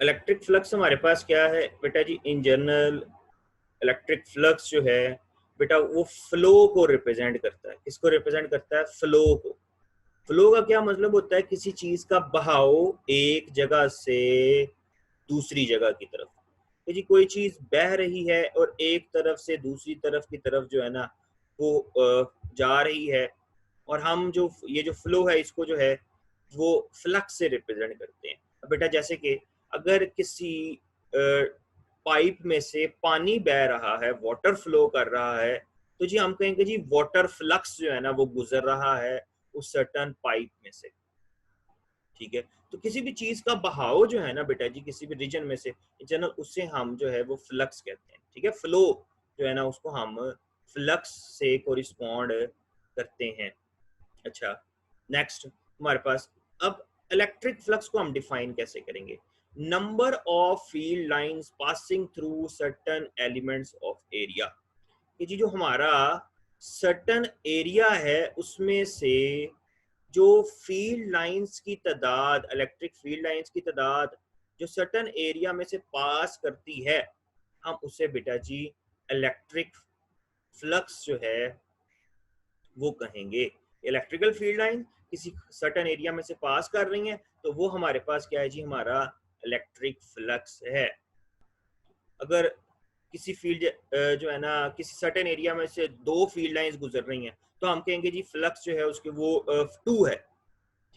Electric flux हमारे पास क्या है बेटा जी, इन जनरल इलेक्ट्रिक फ्लक्स जो है बेटा वो फ्लो को रिप्रेजेंट करता है। किसको रिप्रेजेंट करता है? फ्लो को। फ्लो का क्या मतलब होता है? किसी चीज का बहाव एक जगह से दूसरी जगह की तरफ। तो जी कोई चीज बह रही है और एक तरफ से दूसरी तरफ की तरफ जो है ना वो जा रही है, और हम जो ये जो फ्लो है इसको जो है वो फ्लक्स से रिप्रेजेंट करते हैं। अब बेटा जैसे कि अगर किसी पाइप में से पानी बह रहा है, वाटर फ्लो कर रहा है, तो जी हम कहेंगे जी वाटर फ्लक्स जो है ना वो गुजर रहा है उस सर्टन पाइप में से। ठीक है, तो किसी भी चीज का बहाव जो है ना बेटा जी किसी भी रीजन में से जनरल उससे हम जो है वो फ्लक्स कहते हैं। ठीक है, फ्लो जो है ना उसको हम फ्लक्स से कोरिस्पॉन्ड करते हैं। अच्छा, नेक्स्ट हमारे पास अब इलेक्ट्रिक फ्लक्स को हम डिफाइन कैसे करेंगे? Number of field lines passing through certain elements of area. ये जी जो हमारा सर्टन एरिया है उसमें से जो फील्ड लाइंस की तादाद, इलेक्ट्रिक फील्ड लाइंस की तादाद जो सर्टन एरिया में से पास करती है, हम उसे बेटा जी इलेक्ट्रिक फ्लक्स जो है वो कहेंगे। इलेक्ट्रिकल फील्ड लाइन किसी सर्टन एरिया में से पास कर रही हैं तो वो हमारे पास क्या है जी, हमारा इलेक्ट्रिक फ्लक्स है। अगर किसी फील्ड जो है ना किसी सर्टेन एरिया में से दो फील्ड लाइंस गुजर रही हैं तो हम कहेंगे जी फ्लक्स जो है उसके वो 2 है।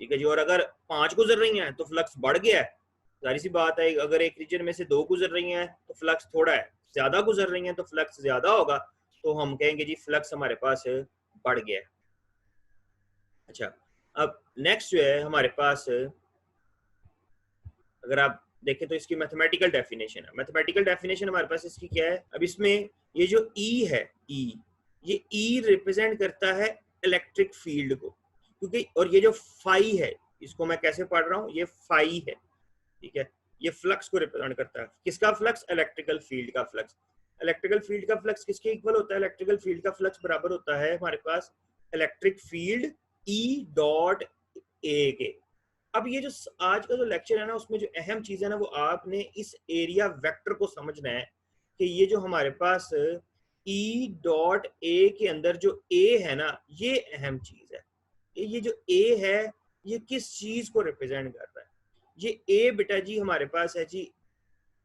ठीक है जी, और अगर 5 गुजर रही हैं तो फ्लक्स बढ़ गया है। जारी सी बात है, अगर एक रीजन में से 2 गुजर रही हैं तो फ्लक्स थोड़ा है, ज्यादा गुजर रही हैं तो फ्लक्स ज्यादा होगा, तो हम कहेंगे जी फ्लक्स हमारे पास बढ़ गया है। अच्छा, अब नेक्स्ट जो है हमारे पास अगर आप देखें तो इसकी मैथमेटिकल डेफिनेशन है। मैथमेटिकल डेफिनेशन हमारे पास इसकी क्या है? अब इसमें ये जो ई है, ई, ये ई रिप्रेजेंट करता है इलेक्ट्रिक फील्ड को, क्योंकि और ये जो फाई है इसको मैं कैसे पढ़ रहा हूँ, ये फाई है। ठीक है, ये फ्लक्स को रिप्रेजेंट करता है। किसका फ्लक्स? इलेक्ट्रिकल फील्ड का फ्लक्स। इलेक्ट्रिकल फील्ड का फ्लक्स किसके इक्वल होता है? इलेक्ट्रिकल फील्ड का फ्लक्स बराबर होता है हमारे पास electric field E dot A के। अब ये जो आज का जो लेक्चर है ना उसमें जो अहम चीज है ना वो आपने इस एरिया वेक्टर को समझना है कि ये जो हमारे पास ई डॉट ए के अंदर जो ए है ना ये अहम चीज है। ये जो ए है ये किस चीज को रिप्रेजेंट कर रहा है? ये ए बेटा जी हमारे पास है जी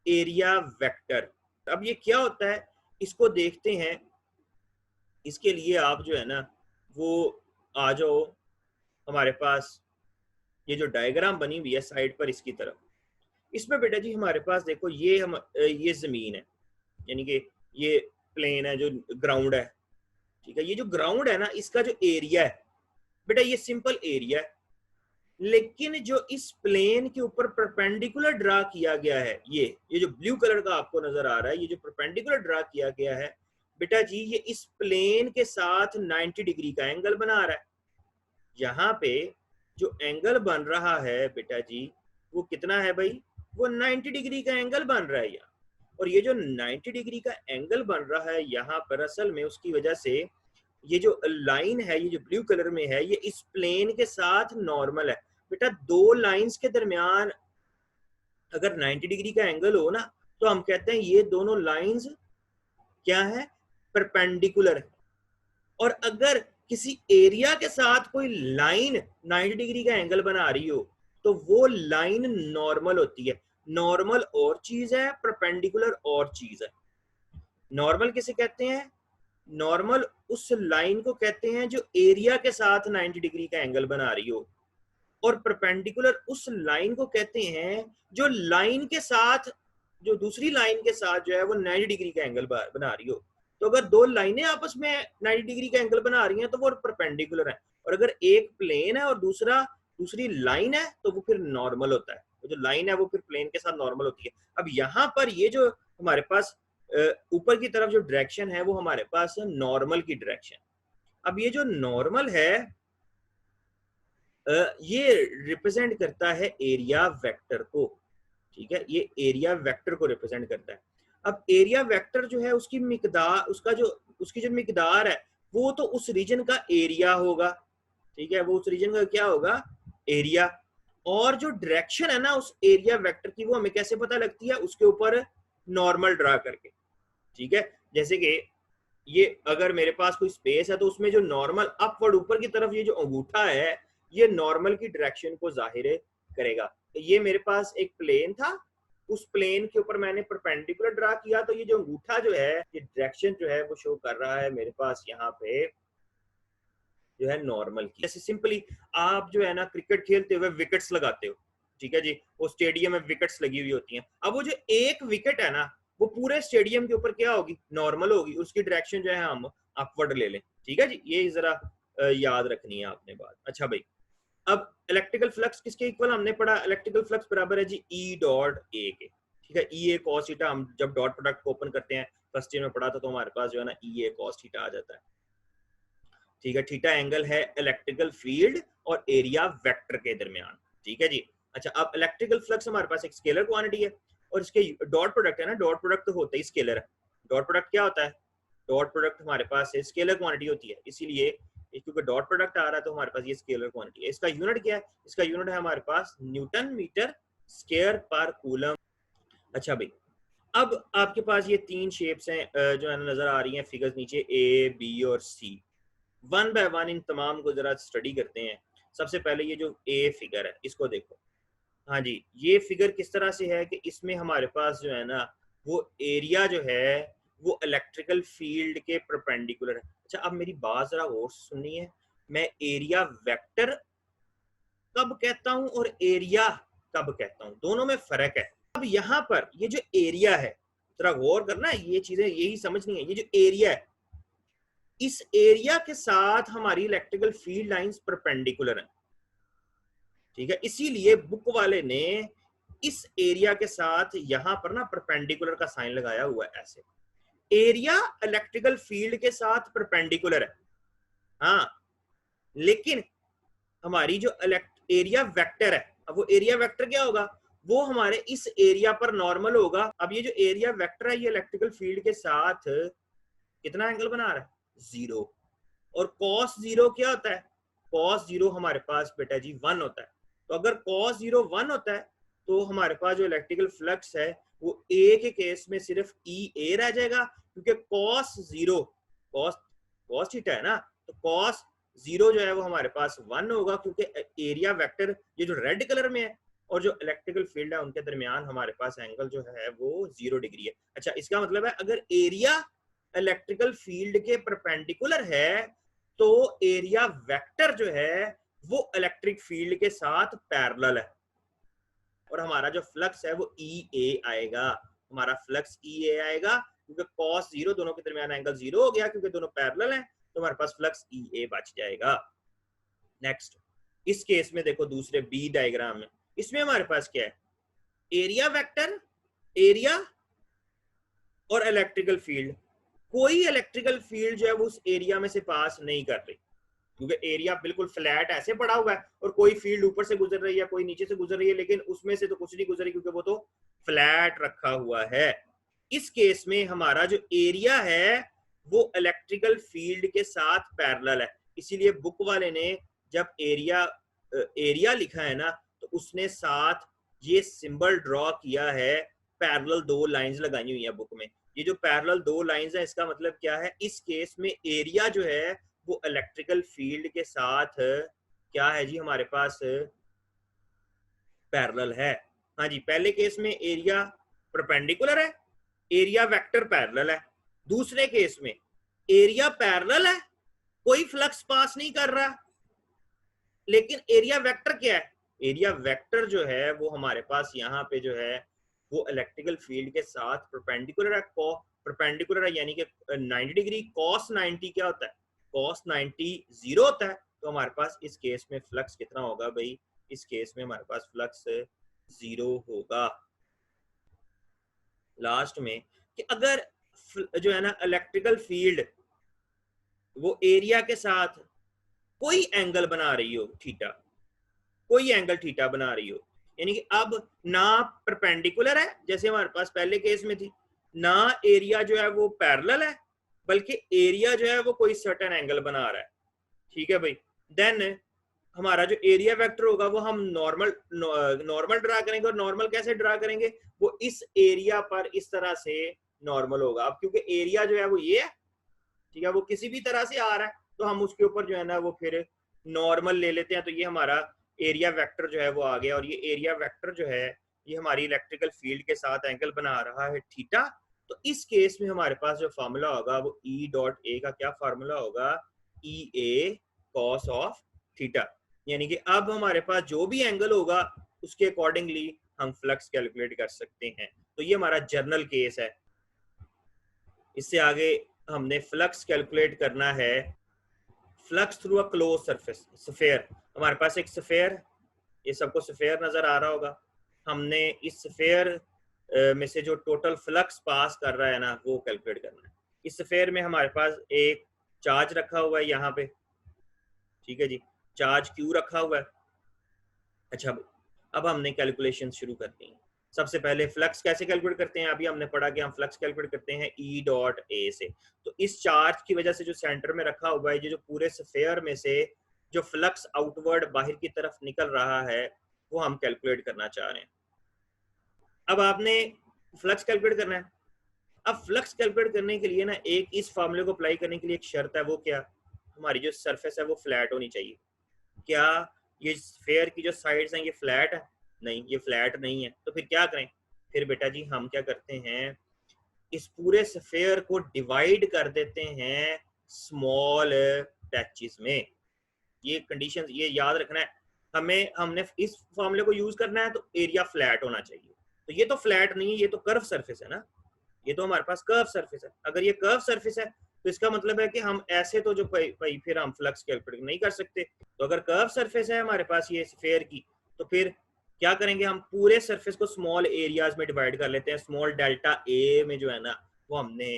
एरिया वेक्टर। अब ये क्या होता है इसको देखते हैं। इसके लिए आप जो है ना वो आ जाओ हमारे पास, ये जो डायग्राम बनी हुई है साइड पर इसकी तरफ, इसमें बेटा जी हमारे पास देखो ये जमीन है, यानी कि ये प्लेन है जो ग्राउंड है। ठीक है, ये जो ग्राउंड है ना इसका जो एरिया है बेटा ये सिंपल एरिया है, लेकिन जो इस प्लेन के ऊपर परपेंडिकुलर ड्रा किया गया है ये जो ब्लू कलर का आपको नजर आ रहा है, ये जो परपेंडिकुलर ड्रा किया गया है बेटा जी ये इस प्लेन के साथ 90 डिग्री का एंगल बना रहा है। यहाँ पे जो एंगल बन रहा है बेटा जी वो कितना है भाई? वो 90 डिग्री का एंगल बन रहा है यहाँ। और ये जो 90 डिग्री का एंगल बन रहा है यहाँ पर असल में उसकी वजह से ये जो लाइन है ये जो ब्लू कलर में है ये इस प्लेन के साथ नॉर्मल है। बेटा दो लाइंस के दरमियान अगर 90 डिग्री का एंगल हो ना तो हम कहते हैं ये दोनों लाइंस क्या है? परपेंडिकुलर है। और अगर किसी एरिया के साथ कोई लाइन 90 डिग्री का एंगल बना रही हो तो वो लाइन नॉर्मल होती है। नॉर्मल और चीज है, परपेंडिकुलर और चीज है। नॉर्मल किसे कहते हैं? नॉर्मल उस लाइन को कहते हैं जो एरिया के साथ 90 डिग्री का एंगल बना रही हो, और परपेंडिकुलर उस लाइन को कहते हैं जो लाइन के साथ, जो दूसरी लाइन के साथ जो है वो 90 डिग्री का एंगल बना रही हो। तो अगर दो लाइनें आपस में 90 डिग्री का एंगल बना रही हैं तो वो परपेंडिकुलर है, और अगर एक प्लेन है और दूसरी लाइन है तो वो फिर नॉर्मल होता है। वो जो लाइन है वो फिर प्लेन के साथ नॉर्मल होती है। अब यहाँ पर ये जो हमारे पास ऊपर की तरफ जो डायरेक्शन है वो हमारे पास है नॉर्मल की डायरेक्शन। अब ये जो नॉर्मल है ये रिप्रेजेंट करता है एरिया वेक्टर को। ठीक है, ये एरिया वेक्टर को रिप्रेजेंट करता है। अब एरिया वेक्टर जो है उसकी मिकदार, उसकी जो मिकदार है वो तो उस रीजन का एरिया होगा। ठीक है, वो उस रीजन का क्या होगा? एरिया। और जो डायरेक्शन है ना उस एरिया वेक्टर की वो हमें कैसे पता लगती है, उसके ऊपर नॉर्मल ड्रा करके। ठीक है, जैसे कि ये अगर मेरे पास कोई स्पेस है तो उसमें जो नॉर्मल अपवर्ड ऊपर की तरफ ये जो अंगूठा है ये नॉर्मल की डायरेक्शन को जाहिर करेगा। तो ये मेरे पास एक प्लेन था, उस प्लेन के ऊपर मैंने परपेंडिकुलर ड्रा किया, तो ये जो अंगूठा जो है ये डायरेक्शन जो है वो शो कर रहा है मेरे पास यहाँ पे जो है नॉर्मल की। जैसे सिंपली आप जो है ना क्रिकेट खेलते हुए विकेट्स लगाते हो, ठीक है जी, वो स्टेडियम में विकेट्स लगी हुई होती हैं। अब वो जो एक विकेट है ना वो पूरे स्टेडियम के ऊपर क्या होगी, नॉर्मल होगी, उसकी डायरेक्शन जो है हम अपवर्ड ले लें। ठीक है जी, ये जरा याद रखनी है आपने बात। अच्छा भाई, अब इलेक्ट्रिकल फ्लक्स किसके इक्वल हमने पढ़ा, इलेक्ट्रिकल फ्लक्स बराबर है जी ई डॉट ए के। ठीक है, ई ए कॉस थीटा, हम जब डॉट प्रोडक्ट को ओपन करते हैं फर्स्ट ईयर में पढ़ा था तो हमारे पास जो है ना ई ए कॉस थीटा आ जाता है। ठीक है, थीटा एंगल है इलेक्ट्रिकल फील्ड और एरिया वेक्टर के दरमियान। ठीक है जी। अच्छा, अब इलेक्ट्रिकल फ्लक्स हमारे पास एक स्केलर क्वांटिटी है और इसके डॉट प्रोडक्ट है ना, डॉट प्रोडक्ट तो होता ही स्केलर है। डॉट प्रोडक्ट क्या होता है, डॉट प्रोडक्ट हमारे पास स्केलर क्वांटिटी होती है, इसीलिए क्योंकि डॉट प्रोडक्ट आ रहा है तो हमारे पास ये स्केलर क्वांटिटी है। इसका यूनिट क्या है, इसका यूनिट है हमारे पास न्यूटन मीटर स्क्वायर पर कूलम। अच्छा भाई, अब आपके पास ये तीन शेप्स हैं जो है नजर आ रही हैं फिगर्स नीचे, ए बी और सी। वन बाय वन इन तमाम को जरा स्टडी करते हैं। सबसे पहले ये जो ए फिगर है इसको देखो। हाँ जी, ये फिगर किस तरह से है कि इसमें हमारे पास जो है ना वो एरिया जो है वो इलेक्ट्रिकल फील्ड के परपेंडिकुलर है। अच्छा, अब मेरी बात जरा और सुननी है, मैं एरिया वेक्टर कब कहता हूं और एरिया कब कहता हूं, दोनों में फर्क है। अब यहाँ पर ये जो एरिया है, जरा गौर करना है, ये चीजें यही समझनी है। ये जो एरिया है, इस एरिया के साथ हमारी इलेक्ट्रिकल फील्ड लाइंस परपेंडिकुलर हैं। ठीक है, इसीलिए बुक वाले ने इस एरिया के साथ यहां पर ना परपेंडिकुलर का साइन लगाया हुआ है ऐसे। एरिया इलेक्ट्रिकल फील्ड के साथ परपेंडिकुलर है, हाँ, लेकिन हमारी जो एरिया वेक्टर है, अब वो एरिया वेक्टर क्या होगा, वो हमारे इस एरिया पर नॉर्मल होगा। अब ये जो एरिया वेक्टर है ये इलेक्ट्रिकल फील्ड के साथ कितना एंगल बना रहा है, जीरो। और कॉस जीरो क्या होता है, कॉस जीरो हमारे पास बेटा जी 1 होता है। तो अगर कॉस जीरो 1 होता है तो हमारे पास जो इलेक्ट्रिकल फ्लक्स है वो ए के केस में सिर्फ ई ए रह जाएगा, क्योंकि cos zero cos cos theta है ना, तो कॉस जीरो जो है वो हमारे पास 1 होगा, क्योंकि एरिया वेक्टर ये जो रेड कलर में है और जो इलेक्ट्रिकल फील्ड है उनके दरमियान हमारे पास एंगल जो है वो 0 डिग्री है। अच्छा, इसका मतलब है अगर एरिया इलेक्ट्रिकल फील्ड के परपेंडिकुलर है तो एरिया वेक्टर जो है वो इलेक्ट्रिक फील्ड के साथ पैरेलल है और हमारा जो फ्लक्स है वो ई ए आएगा। हमारा फ्लक्स ई ए आएगा क्योंकि कॉस जीरो, दोनों के दरमियान एंगल 0 हो गया क्योंकि दोनों पैरेलल हैं, तो हमारे पास फ्लक्स ई ए बच जाएगा। नेक्स्ट, इस केस में देखो दूसरे बी डायग्राम में, इसमें हमारे पास क्या है, एरिया वेक्टर, एरिया और इलेक्ट्रिकल फील्ड। कोई इलेक्ट्रिकल फील्ड जो है वो उस एरिया में से पास नहीं कर रही, क्योंकि एरिया बिल्कुल फ्लैट ऐसे पड़ा हुआ है और कोई फील्ड ऊपर से गुजर रही है, कोई नीचे से गुजर रही है, लेकिन उसमें से तो कुछ नहीं गुजर रही क्योंकि वो तो फ्लैट रखा हुआ है। इस केस में हमारा जो एरिया है वो इलेक्ट्रिकल फील्ड के साथ पैरेलल है, इसीलिए बुक वाले ने जब एरिया लिखा है ना तो उसने साथ ये सिंबल ड्रॉ किया है, पैरेलल 2 लाइंस लगाई हुई है बुक में। ये जो पैरेलल 2 लाइंस है इसका मतलब क्या है, इस केस में एरिया जो है वो इलेक्ट्रिकल फील्ड के साथ क्या है जी हमारे पास पैरेलल है। हाँ जी, पहले केस में एरिया परपेंडिकुलर है, एरिया वेक्टर पैरेलल है। दूसरे केस में एरिया पैरेलल है, कोई फ्लक्स पास नहीं कर रहा, लेकिन एरिया वेक्टर क्या है, एरिया वेक्टर जो है वो हमारे पास यहाँ पे जो है वो इलेक्ट्रिकल फील्ड के साथ परपेंडिकुलर है। परपेंडिकुलर है यानी कि 90 डिग्री। कॉस 90 क्या होता है, कॉस 90 0 होता है। तो हमारे पास इस केस में फ्लक्स कितना होगा भाई, इस केस में हमारे पास फ्लक्स 0 होगा। लास्ट में कि अगर जो है ना इलेक्ट्रिकल फील्ड वो एरिया के साथ कोई एंगल बना रही हो थीटा, कोई एंगल थीटा बना रही हो, यानी कि अब ना परपेंडिकुलर है जैसे हमारे पास पहले केस में थी, ना एरिया जो है वो पैरेलल है, बल्कि एरिया जो है वो कोई सर्टेन एंगल बना रहा है। ठीक है भाई, देन हमारा जो एरिया वेक्टर होगा वो हम नॉर्मल ड्रा करेंगे, और नॉर्मल कैसे ड्रा करेंगे, वो इस एरिया पर इस तरह से नॉर्मल होगा। अब क्योंकि एरिया जो है वो ये है, ठीक है, वो किसी भी तरह से आ रहा है, तो हम उसके ऊपर जो है ना वो फिर नॉर्मल ले लेते हैं। तो ये हमारा एरिया वेक्टर जो है वो आ गया, और ये एरिया वेक्टर जो है ये हमारी इलेक्ट्रिकल फील्ड के साथ एंगल बना रहा है थीटा। तो इस केस में हमारे पास जो फार्मूला होगा वो ई डॉट ए का क्या फार्मूला होगा, ई ए कॉस ऑफ थीटा। यानी कि अब हमारे पास जो भी एंगल होगा उसके अकॉर्डिंगली हम फ्लक्स कैलकुलेट कर सकते हैं। तो ये हमारा जर्नल केस है। इससे आगे हमने फ्लक्स कैलकुलेट करना है, flux through a close surface, sphere. हमारे पास एक स्फेयर, ये सबको स्फेयर नजर आ रहा होगा। हमने इस स्फेयर में से जो टोटल फ्लक्स पास कर रहा है ना वो कैलकुलेट करना है। इस स्फेयर में हमारे पास एक चार्ज रखा हुआ है यहाँ पे, ठीक है जी, चार्ज क्यू रखा हुआ है। अच्छा, अब हमने कैलकुलेशन शुरू करनी है। सबसे पहले फ्लक्स कैसे कैलकुलेट करते हैं, अभी हमने पढ़ा कि हम फ्लक्स कैलकुलेट करते हैं ई डॉट ए से। तो इस चार्ज की वजह से जो सेंटर में रखा हुआ है, जो पूरे स्फेयर में से जो फ्लक्स आउटवर्ड बाहर की तरफ निकल रहा है वो हम कैलकुलेट करना चाह रहे हैं। अब आपने फ्लक्स कैलकुलेट करना है। अब फ्लक्स कैलकुलेट करने के लिए ना एक इस फॉर्मूले को अप्लाई करने के लिए एक शर्त है, वो क्या, हमारी जो सरफेस है वो फ्लैट होनी चाहिए। क्या ये स्फेयर की जो साइड्स हैं ये फ्लैट है? नहीं, ये फ्लैट नहीं है। तो फिर क्या करें, फिर बेटा जी हम क्या करते हैं, इस पूरे स्फेयर को डिवाइड कर देते हैं स्मॉल पैचेस में। ये कंडीशन ये याद रखना है हमें, हमने इस फॉर्मूले को यूज करना है तो एरिया फ्लैट होना चाहिए। तो ये तो फ्लैट नहीं है, ये तो कर्व सरफेस है ना, ये तो हमारे पास कर्व सरफेस है। अगर ये कर्व सरफेस है तो इसका मतलब है कि हम ऐसे तो जो फिर हम फ्लक्स कैलकुलेट नहीं कर सकते। तो अगर कर्व सरफेस है हमारे पास ये स्फेयर की, तो फिर क्या करेंगे, हम पूरे सरफेस को स्मॉल एरियाज में डिवाइड कर लेते हैं। स्मॉल डेल्टा ए में जो है ना वो हमने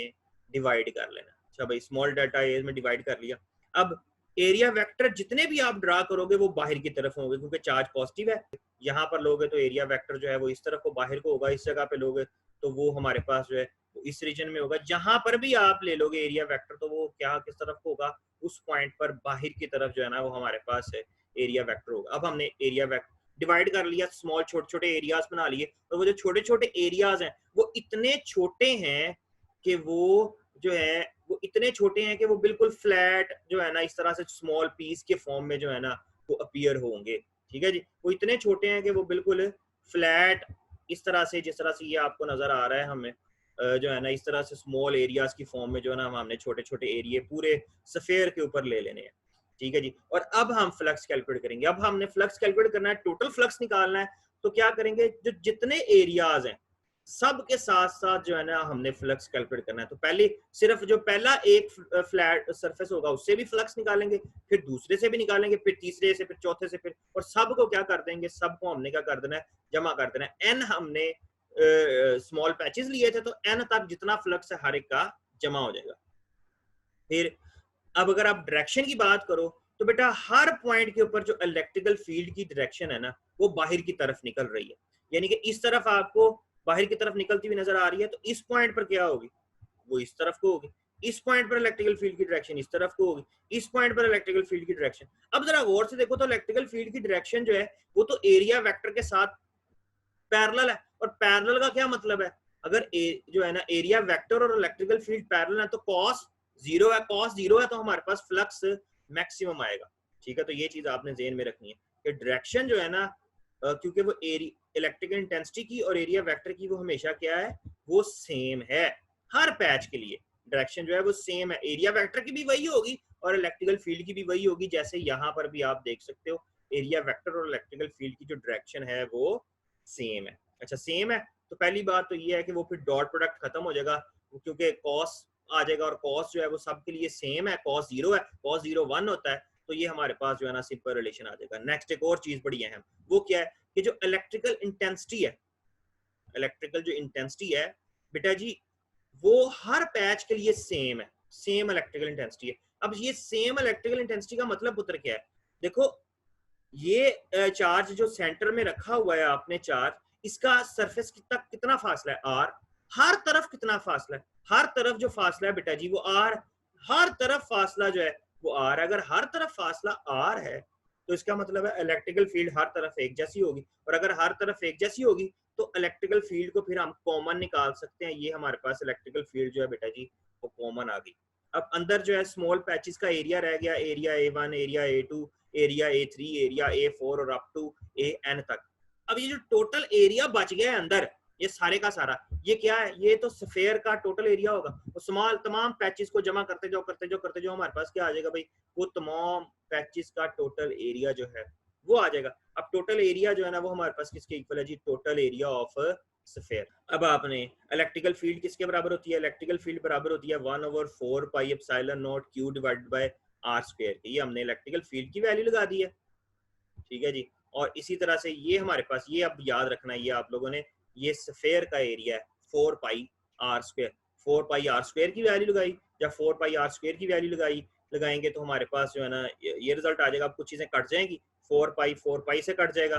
डिवाइड कर लेना। अच्छा भाई, स्मॉल डेल्टा ए में डिवाइड कर लिया। अब एरिया वेक्टर जितने भी आप ड्रा करोगे वो बाहर की तरफ होंगे, क्योंकि चार्ज पॉजिटिव है। यहाँ पर लोगे तो एरिया वेक्टर जो है वो इस तरफ को बाहर को होगा, इस जगह पे लोगे तो वो हमारे पास जो है वो इस रीजन में होगा। जहां पर भी आप ले लोगे एरिया वेक्टर तो वो क्या किस तरफ को होगा, उस पॉइंट पर बाहर की तरफ जो है ना वो हमारे पास है एरिया वेक्टर होगा। अब हमने एरिया वेक्टर डिवाइड कर लिया, स्मॉल छोटे छोटे एरियाज बना लिए, और वो जो छोटे छोटे एरियाज हैं वो इतने छोटे हैं कि वो जो है वो इतने छोटे हैं कि वो बिल्कुल फ्लैट जो है ना इस तरह से स्मॉल पीस के फॉर्म में जो है ना वो अपीयर होंगे। ठीक है जी, वो इतने छोटे हैं कि वो बिल्कुल फ्लैट इस तरह से, जिस तरह से ये आपको नजर आ रहा है हमें जो है ना इस तरह से स्मॉल एरियाज की फॉर्म में जो है ना हमने छोटे छोटे एरिया पूरे स्फेयर के ऊपर ले लेने हैं। ठीक है जी, और अब हम फ्लक्स कैलकुलेट करेंगे। अब हमने फ्लक्स कैलकुलेट करना है, टोटल फ्लक्स निकालना है। तो क्या करेंगे, जो जितने एरियाज हैं सब के साथ साथ जो है ना हमने फ्लक्स कैलकुलेट करना है। तो पहले सिर्फ जो पहला एक फ्लैट सरफेस होगा उससे भी फ्लक्स निकालेंगे, फिर दूसरे से भी निकालेंगे, फिर तीसरे से, फिर चौथे से, फिर और सबको क्या कर देंगे, सबको हमने क्या कर देना है, जमा कर देना है। एन हमने स्मॉल पैचेस लिए थे तो एन तक जितना फ्लक्स है हर एक का जमा हो जाएगा। फिर अब अगर आप डायरेक्शन की बात करो तो बेटा हर पॉइंट के ऊपर जो इलेक्ट्रिकल फील्ड की डायरेक्शन है ना वो बाहर की तरफ निकल रही है। यानी कि इस तरफ आपको बाहर की तरफ निकलती हुई नजर आ रही है, तो इस पॉइंट पर क्या होगी, वो इस तरफ को होगी। इस पॉइंट पर इलेक्ट्रिकल फील्ड की डायरेक्शन इस तरफ को होगी, इस पॉइंट पर इलेक्ट्रिकल फील्ड की डायरेक्शन। अब जरा गौर से देखो तो इलेक्ट्रिकल फील्ड की डायरेक्शन जो है वो तो एरिया वेक्टर के साथ पैरेलल है। और पैरेलल का क्या मतलब है, अगर जो है ना एरिया वेक्टर और इलेक्ट्रिकल फील्ड पैरेलल है तो कॉस जीरो है, कॉस जीरो है तो हमारे पास फ्लक्स मैक्सिमम आएगा। ठीक है, तो ये चीज आपने ज़हन में रखनी है कि डायरेक्शन जो है ना क्योंकि वो इलेक्ट्रिकल इंटेंसिटी की और एरिया वेक्टर की वो हमेशा क्या है, वो सेम है। हर पैच के लिए डायरेक्शन जो है वो सेम है, एरिया वेक्टर की भी वही होगी और इलेक्ट्रिकल फील्ड की भी वही होगी। जैसे यहाँ पर भी आप देख सकते हो एरिया वेक्टर और इलेक्ट्रिकल फील्ड की जो डायरेक्शन है वो सेम है। अच्छा, सेम है तो पहली बात तो ये है कि वो फिर डॉट प्रोडक्ट खत्म हो जाएगा, क्योंकि कॉस आ जाएगा और कॉस जो है वो सबके लिए सेम है। कॉस जीरो है, कॉस जीरो 1 होता है, तो ये हमारे पास जो है ना सिंपल रिलेशन आ जाएगा। नेक्स्ट एक और चीज बड़ी अहम, वो क्या है कि जो इलेक्ट्रिकल इंटेंसिटी है, इलेक्ट्रिकल जो इंटेंसिटी है बेटा जी वो हर पैच के लिए सेम है, सेम इलेक्ट्रिकल इंटेंसिटी है। अब ये सेम इलेक्ट्रिकल इंटेंसिटी का मतलब पुत्र क्या है, देखो ये चार्ज जो सेंटर में रखा हुआ है आपने चार्ज, इसका सरफेस तक कितना फासला है, आर। हर तरफ कितना फासला है, हर तरफ जो फासला है बेटा जी वो आर। हर तरफ फासला जो है वो आर। अगर हर तरफ फासला आर है तो इसका मतलब है इलेक्ट्रिकल फील्ड हर तरफ एक जैसी होगी, और अगर हर तरफ एक जैसी होगी तो इलेक्ट्रिकल फील्ड को फिर हम कॉमन निकाल सकते हैं। ये हमारे पास इलेक्ट्रिकल फील्ड जो है बेटा जी वो कॉमन आ गई। अब अंदर जो है स्मॉल पैचेस का एरिया रह गया, area A1, area A2, area A3, area A4 और अप टू AN तक। अब ये जो टोटल एरिया बच गया है अंदर, ये सारे का सारा ये क्या है, ये तो स्फेयर का टोटल एरिया होगा। तो स्मॉल तमाम पैचेस को जमा करते जाओ करते जाओ करते जाओ, हमारे पास क्या आ जाएगा भाई, वो तमाम पैचेस का टोटल एरिया जो है वो आ जाएगा। अब टोटल एरिया जो है ना वो हमारे पास किसके इक्वल है जी, टोटल एरिया ऑफ स्फेयर। अब आपने इलेक्ट्रिकल फील्ड किसके बराबर होती है, इलेक्ट्रिकल फील्ड बराबर होती है 1/4 pi epsilon not Q divided by R square. ये हमने इलेक्ट्रिकल फील्ड की वैल्यू लगा दी है, ठीक है जी। और इसी तरह से ये हमारे पास, ये अब याद रखना है, ये आप लोगों ने, ये स्फेयर का एरिया है 4 पाई R स्क्वायर। 4 पाई R स्क्वायर की वैल्यू लगाई, जब 4 पाई R स्क्वायर की वैल्यू लगाएंगे तो हमारे पास जो है ना ये रिजल्ट आ जाएगा। अब कुछ चीजें कट जाएंगी, 4 पाई से कट जाएगा,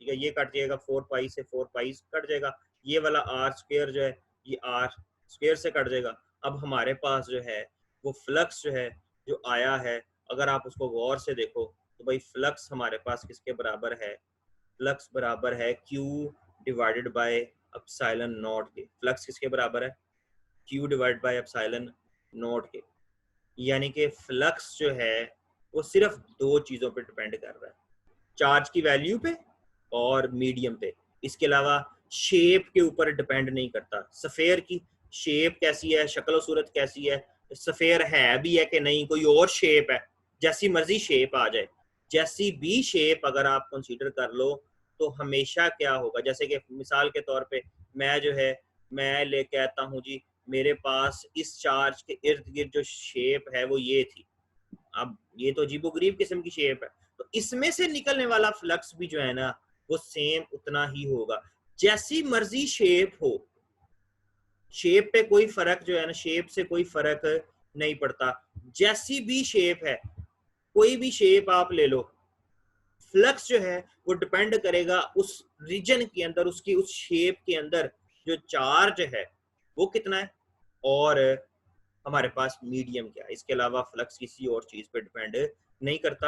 ठीक है, ये कट जाएगा, 4 पाई से 4 पाई कट जाएगा, ये वाला R स्क्वायर जो है ये R स्क्वायर से कट जाएगा। अब हमारे पास जो है वो फ्लक्स जो है जो आया है, अगर आप उसको गौर से देखो तो भाई फ्लक्स हमारे पास किसके बराबर है, फ्लक्स बराबर है Q divided by epsilon not के। फ्लक्स किसके बराबर है, Q divided by epsilon not के। यानी कि फ्लक्स जो है वो सिर्फ दो चीजों पे डिपेंड कर रहा है, चार्ज की वैल्यू पे और मीडियम पे। इसके अलावा शेप के ऊपर डिपेंड नहीं करता। सफेयर की शेप कैसी है, शक्ल सूरत कैसी है, सफेयर है भी है कि नहीं, कोई और शेप है, जैसी मर्जी शेप आ जाए, जैसी भी शेप अगर आप कंसीडर कर लो तो हमेशा क्या होगा, जैसे कि मिसाल के तौर पे मैं जो है मैं ले कहता हूँ जी मेरे पास इस चार्ज के इर्द गिर्द जो शेप है वो ये थी। अब ये तो अजीबोगरीब किस्म की शेप है, तो इसमें से निकलने वाला फ्लक्स भी जो है ना वो सेम उतना ही होगा। जैसी मर्जी शेप हो, शेप पे कोई फर्क जो है ना, शेप से कोई फर्क नहीं पड़ता। जैसी भी शेप है, कोई भी शेप आप ले लो, फ्लक्स जो है वो डिपेंड करेगा उस रीजन के अंदर, उसकी उस शेप के अंदर जो चार्ज है वो कितना है और हमारे पास मीडियम क्या है। इसके अलावा फ्लक्स किसी और चीज पे डिपेंड नहीं करता।